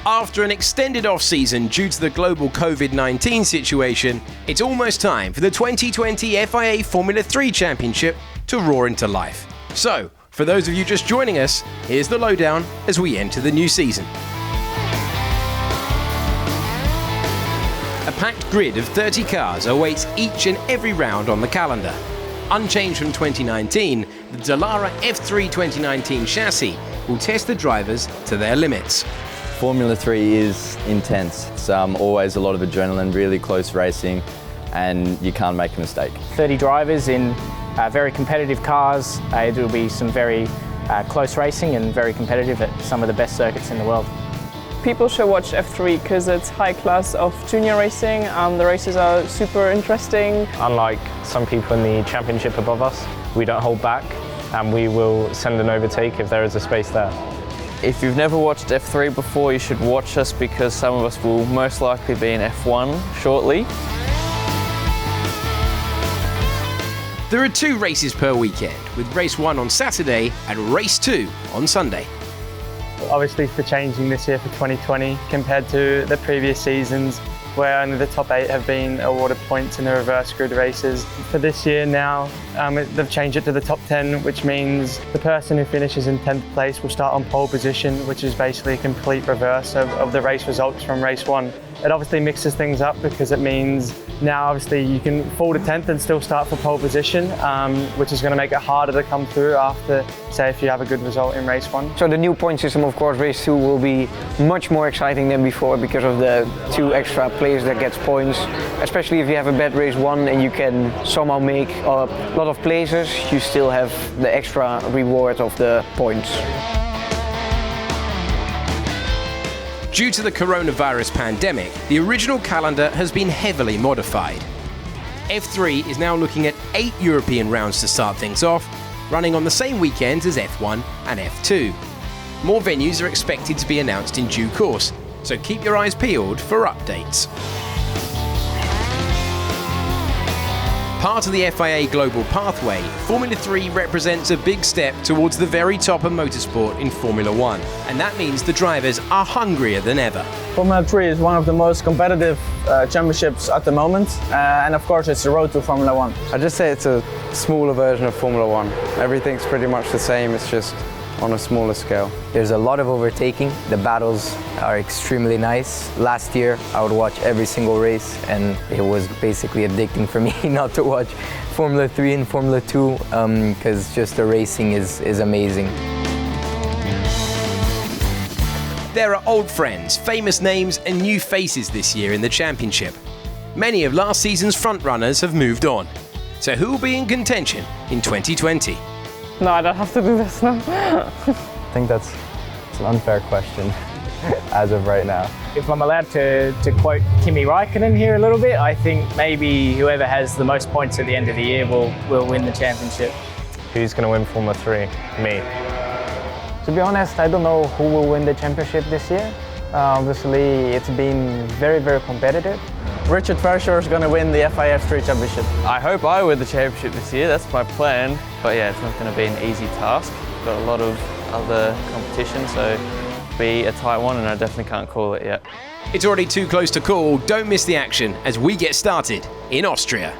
After an extended off-season due to the global COVID-19 situation, it's almost time for the 2020 FIA Formula 3 Championship to roar into life. So, for those of you just joining us, here's the lowdown as we enter the new season. A packed grid of 30 cars awaits each and every round on the calendar. Unchanged from 2019, the Dallara F3 2019 chassis will test the drivers to their limits. Formula 3 is intense. It's always a lot of adrenaline, really close racing, and you can't make a mistake. 30 drivers in very competitive cars. It will be some very close racing and very competitive at some of the best circuits in the world. People should watch F3 because it's high class of junior racing and the races are super interesting. Unlike some people in the championship above us, we don't hold back and we will send an overtake if there is a space there. If you've never watched F3 before, you should watch us because some of us will most likely be in F1 shortly. There are 2 races per weekend, with race 1 on Saturday and race 2 on Sunday. Obviously for changing this year for 2020 compared to the previous seasons where only the top 8 have been awarded points in the reverse grid races. For this year now, they've changed it to the top 10, which means the person who finishes in 10th place will start on pole position, which is basically a complete reverse of the race results from race 1. It obviously mixes things up because it means now obviously you can fall to 10th and still start for pole position, which is going to make it harder to come through after, say, if you have a good result in race 1. So the new point system, of course, race 2 will be much more exciting than before because of the 2 extra players that gets points. Especially if you have a bad race 1 and you can somehow make a lot of places, you still have the extra reward of the points. Due to the coronavirus pandemic, the original calendar has been heavily modified. F3 is now looking at 8 European rounds to start things off, running on the same weekends as F1 and F2. More venues are expected to be announced in due course, so keep your eyes peeled for updates. Part of the FIA Global Pathway, Formula 3 represents a big step towards the very top of motorsport in Formula 1, and that means the drivers are hungrier than ever. Formula 3 is one of the most competitive championships at the moment, and of course it's the road to Formula 1. I'd just say it's a smaller version of Formula 1. Everything's pretty much the same, it's just on a smaller scale. There's a lot of overtaking. The battles are extremely nice. Last year I would watch every single race and it was basically addicting for me not to watch Formula 3 and Formula 2 because just the racing is amazing. There are old friends, famous names and new faces this year in the championship. Many of last season's frontrunners have moved on. So who will be in contention in 2020? No, I don't have to do this now. I think that's an unfair question as of right now. If I'm allowed to quote Kimi Raikkonen here a little bit, I think maybe whoever has the most points at the end of the year will win the championship. Who's going to win Formula 3? Me. To be honest, I don't know who will win the championship this year. Obviously, it's been very, very competitive. Richard Verschoor is going to win the FIA F3 championship. I hope I win the championship this year, that's my plan. But yeah, it's not going to be an easy task. Got a lot of other competition, so be a tight one and I definitely can't call it yet. It's already too close to call. Don't miss the action as we get started in Austria.